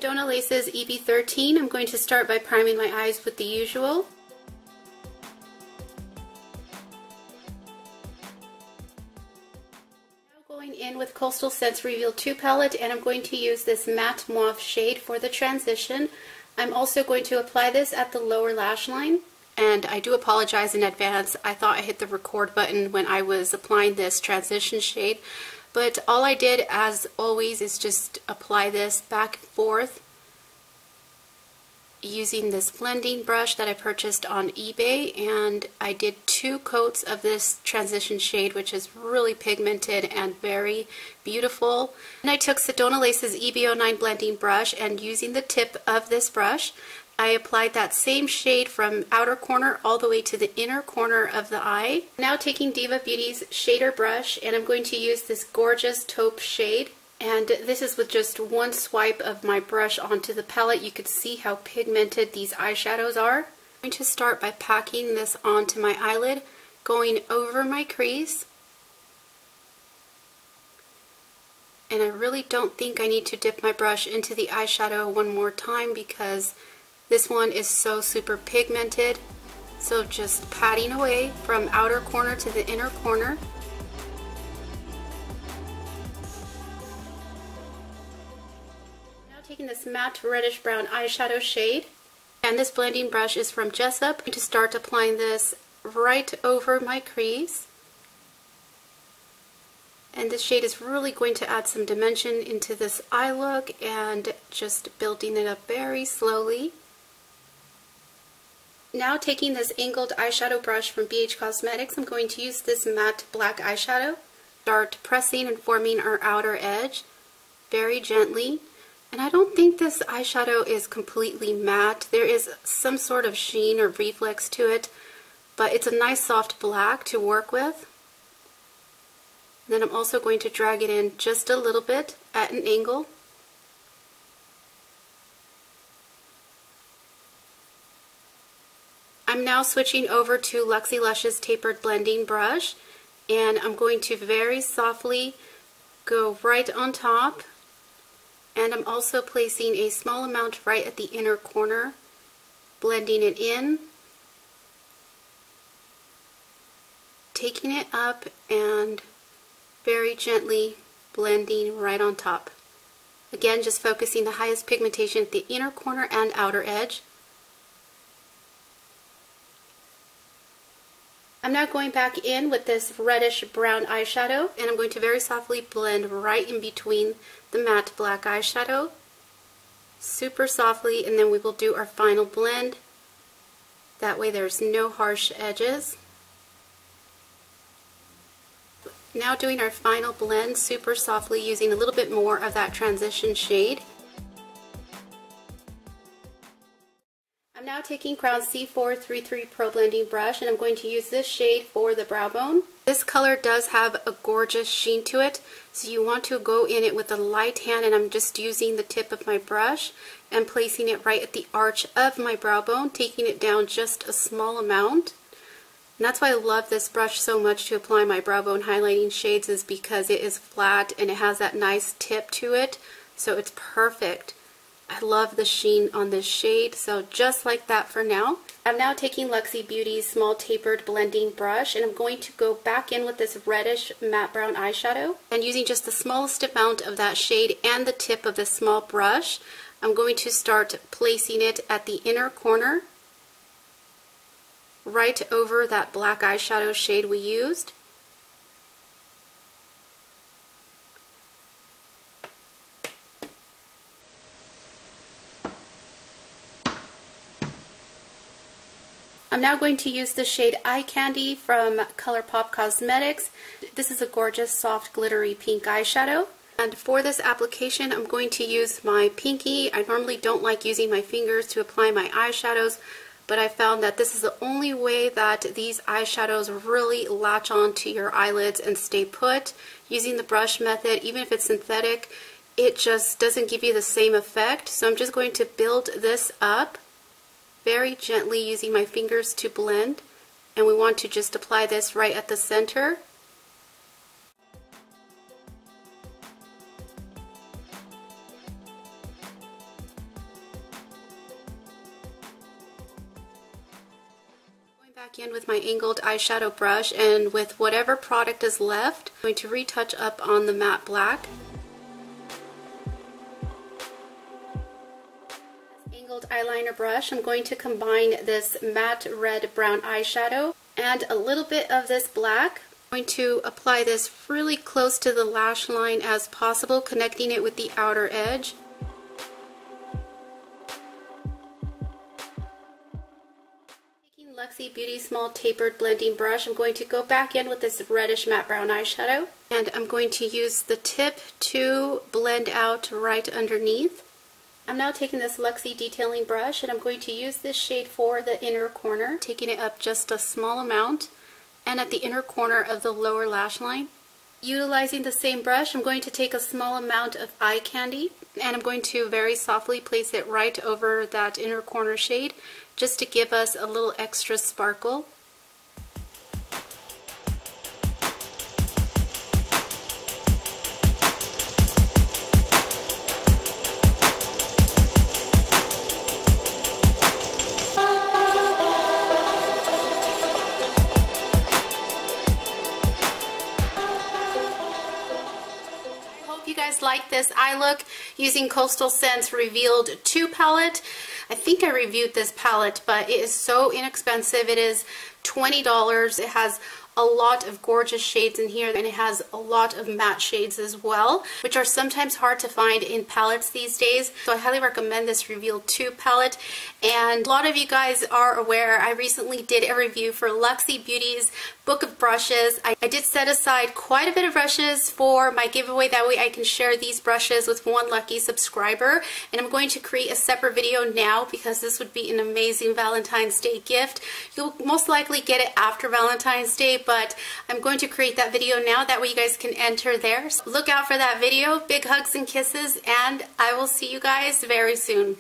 Sedona Laces EB13. I'm going to start by priming my eyes with the usual. Now going in with Coastal Scents Reveal 2 palette, and I'm going to use this matte mauve shade for the transition. I'm also going to apply this at the lower lash line. And I do apologize in advance. I thought I hit the record button when I was applying this transition shade. But all I did, as always, is just apply this back and forth using this blending brush that I purchased on eBay. And I did 2 coats of this transition shade, which is really pigmented and very beautiful. And I took Sedona Laces EB09 blending brush, and using the tip of this brush, I applied that same shade from outer corner all the way to the inner corner of the eye. Now taking Diva Beauty's shader brush, and I'm going to use this gorgeous taupe shade. And this is with just one swipe of my brush onto the palette. You could see how pigmented these eyeshadows are. I'm going to start by packing this onto my eyelid, going over my crease. And I really don't think I need to dip my brush into the eyeshadow one more time because this one is so super pigmented. So just patting away from outer corner to the inner corner. Now taking this matte reddish brown eyeshadow shade, and this blending brush is from Jessup. I'm going to start applying this right over my crease. And this shade is really going to add some dimension into this eye look, and just building it up very slowly. Now taking this angled eyeshadow brush from BH Cosmetics, I'm going to use this matte black eyeshadow. Start pressing and forming our outer edge very gently. And I don't think this eyeshadow is completely matte. There is some sort of sheen or reflex to it, but it's a nice soft black to work with. And then I'm also going to drag it in just a little bit at an angle. I'm now switching over to Luxie Lush's tapered blending brush, and I'm going to very softly go right on top, and I'm also placing a small amount right at the inner corner, blending it in, taking it up and very gently blending right on top. Again, just focusing the highest pigmentation at the inner corner and outer edge. I'm now going back in with this reddish brown eyeshadow, and I'm going to very softly blend right in between the matte black eyeshadow, super softly, and then we will do our final blend. That way there's no harsh edges. Now doing our final blend super softly, using a little bit more of that transition shade. I'm now taking Crown C433 Pro Blending Brush, and I'm going to use this shade for the brow bone. This color does have a gorgeous sheen to it, so you want to go in it with a light hand, and I'm just using the tip of my brush and placing it right at the arch of my brow bone, taking it down just a small amount. And that's why I love this brush so much to apply my brow bone highlighting shades, is because it is flat and it has that nice tip to it, so it's perfect. I love the sheen on this shade, so just like that for now. I'm now taking Luxie Beauty's small tapered blending brush, and I'm going to go back in with this reddish matte brown eyeshadow, and using just the smallest amount of that shade and the tip of this small brush, I'm going to start placing it at the inner corner, right over that black eyeshadow shade we used. I'm now going to use the shade Eye Candy from ColourPop Cosmetics. This is a gorgeous soft glittery pink eyeshadow. And for this application, I'm going to use my pinky. I normally don't like using my fingers to apply my eyeshadows, but I found that this is the only way that these eyeshadows really latch on to your eyelids and stay put. Using the brush method, even if it's synthetic, it just doesn't give you the same effect. So I'm just going to build this up very gently using my fingers to blend, and we want to just apply this right at the center. Back in with my angled eyeshadow brush, and with whatever product is left, I'm going to retouch up on the matte black. Angled eyeliner brush, I'm going to combine this matte red brown eyeshadow and a little bit of this black. I'm going to apply this really close to the lash line as possible, connecting it with the outer edge. Luxie Beauty Small Tapered Blending Brush, I'm going to go back in with this reddish matte brown eyeshadow, and I'm going to use the tip to blend out right underneath. I'm now taking this Luxie Detailing Brush, and I'm going to use this shade for the inner corner, taking it up just a small amount, and at the inner corner of the lower lash line. Utilizing the same brush, I'm going to take a small amount of eye candy, and I'm going to very softly place it right over that inner corner shade, just to give us a little extra sparkle. You guys like this eye look using Coastal Scents Revealed 2 palette. I think I reviewed this palette, but it is so inexpensive. It is $20. It has a lot of gorgeous shades in here, and it has a lot of matte shades as well, which are sometimes hard to find in palettes these days. So I highly recommend this Revealed 2 palette. And a lot of you guys are aware, I recently did a review for Luxie Beauty's book of brushes. I did set aside quite a bit of brushes for my giveaway. That way I can share these brushes with one lucky subscriber. And I'm going to create a separate video now, because this would be an amazing Valentine's Day gift. You'll most likely get it after Valentine's Day, but I'm going to create that video now. That way you guys can enter there. So look out for that video. Big hugs and kisses, and I will see you guys very soon.